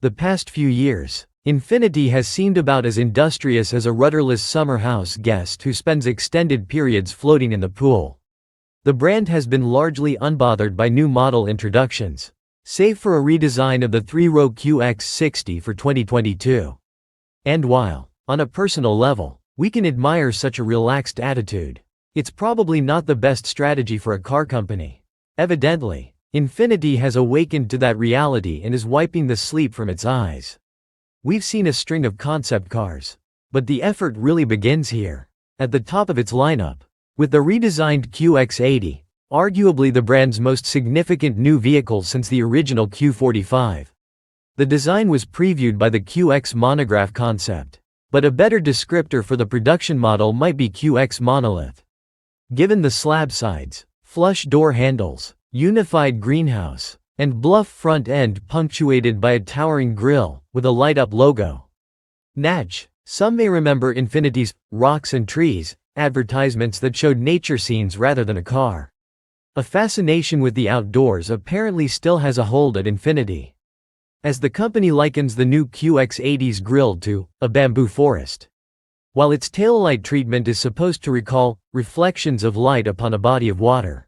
The past few years, Infiniti has seemed about as industrious as a rudderless summer house guest who spends extended periods floating in the pool. The brand has been largely unbothered by new model introductions, save for a redesign of the 3-row QX60 for 2022. And while, on a personal level, we can admire such a relaxed attitude, it's probably not the best strategy for a car company. Evidently, Infiniti has awakened to that reality and is wiping the sleep from its eyes. We've seen a string of concept cars, but the effort really begins here, at the top of its lineup, with the redesigned QX80, arguably the brand's most significant new vehicle since the original Q45. The design was previewed by the QX monograph concept, but a better descriptor for the production model might be QX monolith. Given the slab sides, flush door handles, unified greenhouse, and bluff front end punctuated by a towering grille, with a light-up logo. Natch. Some may remember Infiniti's Rocks and Trees advertisements that showed nature scenes rather than a car. A fascination with the outdoors apparently still has a hold at Infiniti, as the company likens the new QX80's grille to a bamboo forest. While its taillight treatment is supposed to recall reflections of light upon a body of water,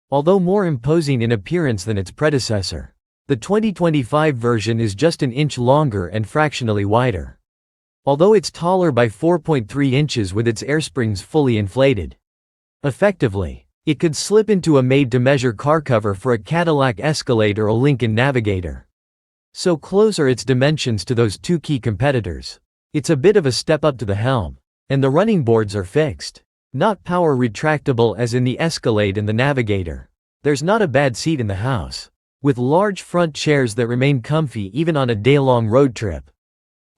although more imposing in appearance than its predecessor, the 2025 version is just an inch longer and fractionally wider. Although it's taller by 4.3 inches with its air springs fully inflated. Effectively, it could slip into a made-to-measure car cover for a Cadillac Escalade or a Lincoln Navigator. So close are its dimensions to those two key competitors. It's a bit of a step up to the helm, and the running boards are fixed, not power retractable as in the Escalade and the Navigator. There's not a bad seat in the house, with large front chairs that remain comfy even on a day-long road trip.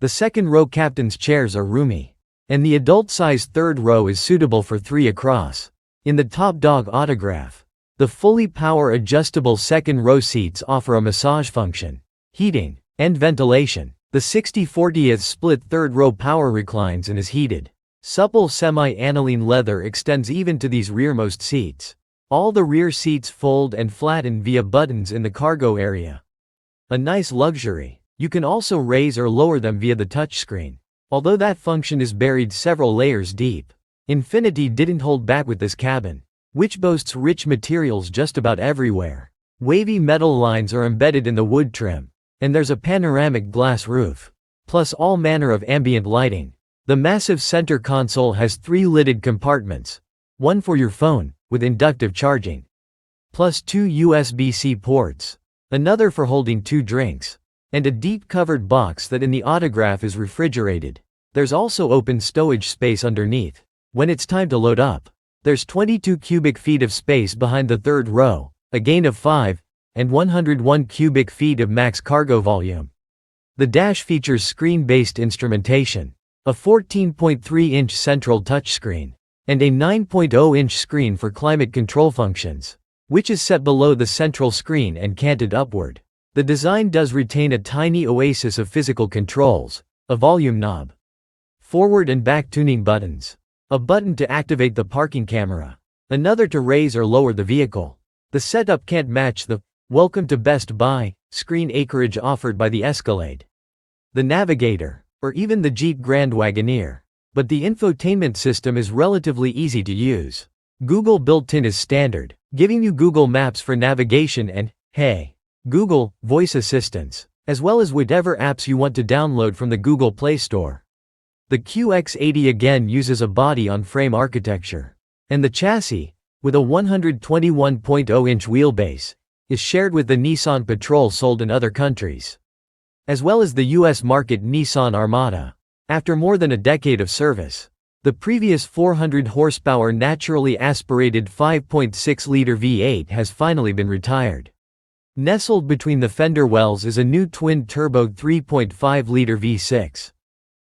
The second row captain's chairs are roomy, and the adult-sized third row is suitable for 3 across. In the Top Dog autograph, the fully power-adjustable second row seats offer a massage function, heating, and ventilation. The 60/40 split third row power reclines and is heated. Supple semi-aniline leather extends even to these rearmost seats. All the rear seats fold and flatten via buttons in the cargo area. A nice luxury. You can also raise or lower them via the touchscreen, although that function is buried several layers deep. Infiniti didn't hold back with this cabin, which boasts rich materials just about everywhere. Wavy metal lines are embedded in the wood trim, and there's a panoramic glass roof, plus all manner of ambient lighting. The massive center console has 3 lidded compartments, one for your phone, with inductive charging, plus 2 USB-C ports, another for holding 2 drinks, and a deep covered box that in the autograph is refrigerated. There's also open stowage space underneath. When it's time to load up, there's 22 cubic feet of space behind the third row, a gain of 5, and 101 cubic feet of max cargo volume. The dash features screen-based instrumentation, a 14.3-inch central touchscreen, and a 9.0-inch screen for climate control functions, which is set below the central screen and canted upward. The design does retain a tiny oasis of physical controls, a volume knob, forward and back tuning buttons, a button to activate the parking camera, another to raise or lower the vehicle. The setup can't match the "Welcome to Best Buy" screen acreage offered by the Escalade, the Navigator, or even the Jeep Grand Wagoneer. But the infotainment system is relatively easy to use. Google built-in is standard, giving you Google Maps for navigation and, hey, Google, voice assistance, as well as whatever apps you want to download from the Google Play Store. The QX80 again uses a body-on-frame architecture, and the chassis, with a 121.0-inch wheelbase, is shared with the Nissan Patrol sold in other countries, as well as the US market Nissan Armada. After more than a decade of service, the previous 400 horsepower naturally aspirated 5.6-liter V8 has finally been retired. Nestled between the fender wells is a new twin-turbo 3.5-liter V6.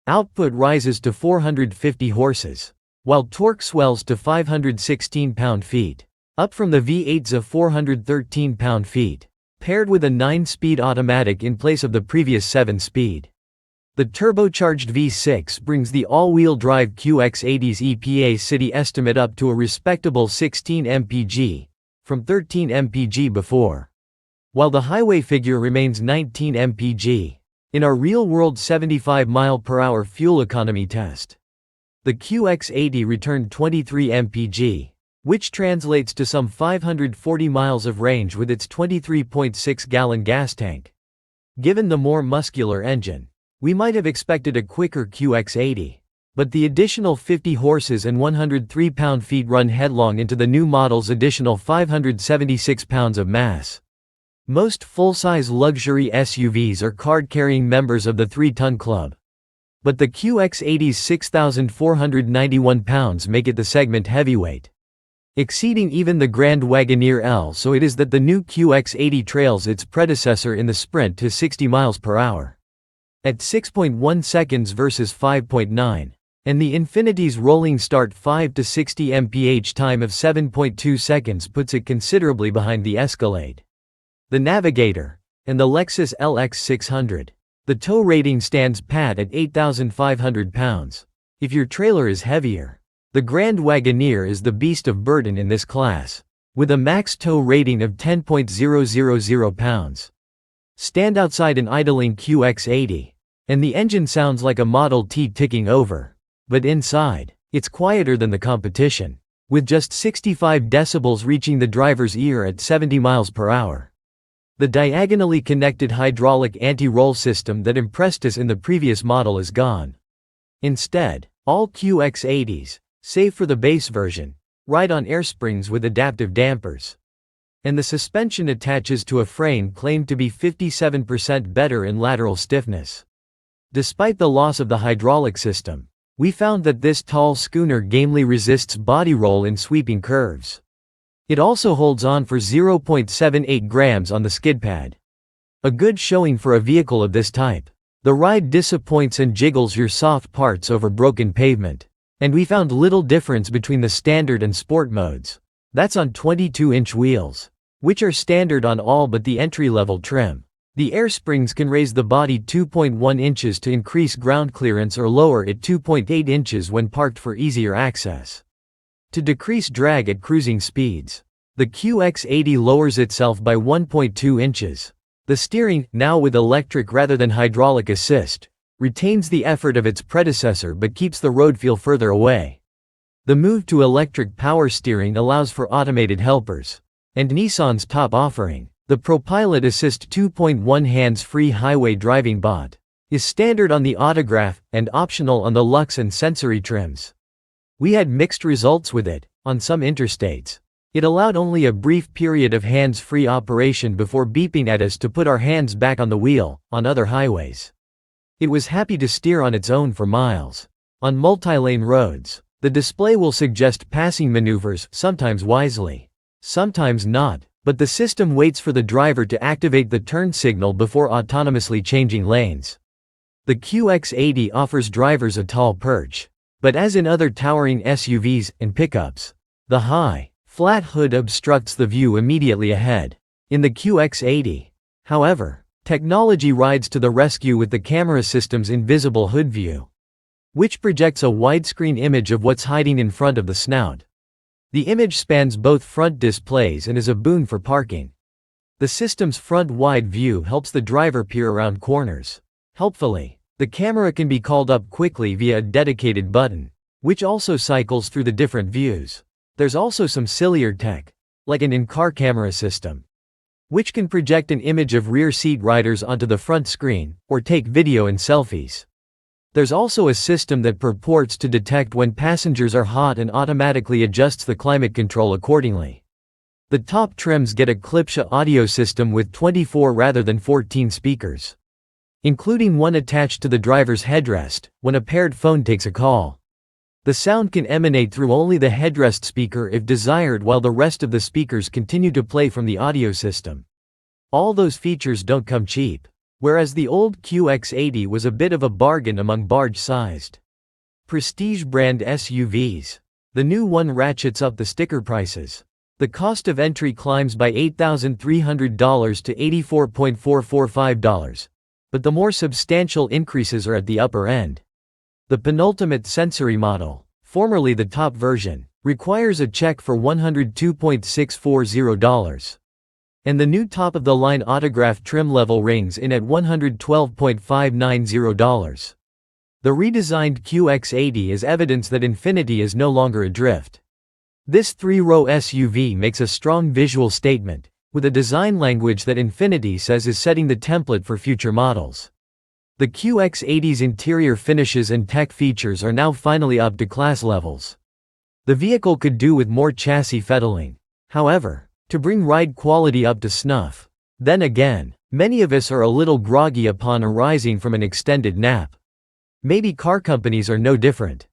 Output rises to 450 horses, while torque swells to 516 pound-feet, up from the V8's of 413 pound-feet, paired with a 9-speed automatic in place of the previous 7-speed. The turbocharged V6 brings the all-wheel drive QX80's EPA city estimate up to a respectable 16 mpg, from 13 mpg before, while the highway figure remains 19 mpg. In our real-world 75 mph fuel economy test, the QX80 returned 23 mpg, which translates to some 540 miles of range with its 23.6-gallon gas tank. Given the more muscular engine, we might have expected a quicker QX80. But the additional 50 horses and 103 pound-feet run headlong into the new model's additional 576 pounds of mass. Most full-size luxury SUVs are card-carrying members of the 3-ton club. But the QX80's 6,491 pounds make it the segment heavyweight, exceeding even the Grand Wagoneer L. So it is that the new QX80 trails its predecessor in the sprint to 60 miles per hour. At 6.1 seconds versus 5.9. And the Infiniti's rolling start 5 to 60 mph time of 7.2 seconds puts it considerably behind the Escalade, the Navigator, and the Lexus LX600. The tow rating stands pat at 8,500 pounds. If your trailer is heavier, the Grand Wagoneer is the beast of burden in this class, with a max tow rating of 10.000 pounds. Stand outside an idling QX80, and the engine sounds like a Model T ticking over. But inside, it's quieter than the competition, with just 65 decibels reaching the driver's ear at 70 miles per hour. The diagonally connected hydraulic anti-roll system that impressed us in the previous model is gone. Instead, all QX80s, save for the base version, ride on air springs with adaptive dampers. And the suspension attaches to a frame claimed to be 57% better in lateral stiffness. Despite the loss of the hydraulic system, we found that this tall schooner gamely resists body roll in sweeping curves. It also holds on for 0.78 grams on the skid pad. A good showing for a vehicle of this type. The ride disappoints and jiggles your soft parts over broken pavement. And we found little difference between the standard and sport modes. That's on 22-inch wheels, which are standard on all but the entry-level trim. The air springs can raise the body 2.1 inches to increase ground clearance or lower it 2.8 inches when parked for easier access. To decrease drag at cruising speeds, the QX80 lowers itself by 1.2 inches. The steering, now with electric rather than hydraulic assist, retains the effort of its predecessor but keeps the road feel further away. The move to electric power steering allows for automated helpers. And Nissan's top offering, the ProPilot Assist 2.1 hands-free highway driving bot, is standard on the Autograph and optional on the Luxe and Sensory trims. We had mixed results with it. On some interstates, it allowed only a brief period of hands-free operation before beeping at us to put our hands back on the wheel. On other highways, it was happy to steer on its own for miles. On multi-lane roads, the display will suggest passing maneuvers, sometimes wisely, sometimes not. But the system waits for the driver to activate the turn signal before autonomously changing lanes. The QX80 offers drivers a tall perch. But as in other towering SUVs and pickups, the high, flat hood obstructs the view immediately ahead. In the QX80, however, technology rides to the rescue with the camera system's invisible hood view, which projects a widescreen image of what's hiding in front of the snout. The image spans both front displays and is a boon for parking. The system's front wide view helps the driver peer around corners. Helpfully, the camera can be called up quickly via a dedicated button, which also cycles through the different views. There's also some sillier tech, like an in-car camera system, which can project an image of rear seat riders onto the front screen, or take video and selfies. There's also a system that purports to detect when passengers are hot and automatically adjusts the climate control accordingly. The top trims get a Klipsche audio system with 24 rather than 14 speakers, including one attached to the driver's headrest when a paired phone takes a call. The sound can emanate through only the headrest speaker if desired, while the rest of the speakers continue to play from the audio system. All those features don't come cheap. Whereas the old QX80 was a bit of a bargain among barge-sized prestige brand SUVs, the new one ratchets up the sticker prices. The cost of entry climbs by $8,300 to $84,445, but the more substantial increases are at the upper end. The penultimate Sensory model, formerly the top version, requires a check for $102,640. And the new top-of-the-line autograph trim level rings in at $112.590. The redesigned QX80 is evidence that Infiniti is no longer adrift. This three-row SUV makes a strong visual statement, with a design language that Infiniti says is setting the template for future models. The QX80's interior finishes and tech features are now finally up to class levels. The vehicle could do with more chassis fettling, however, to bring ride quality up to snuff. Then again, many of us are a little groggy upon arising from an extended nap. Maybe car companies are no different.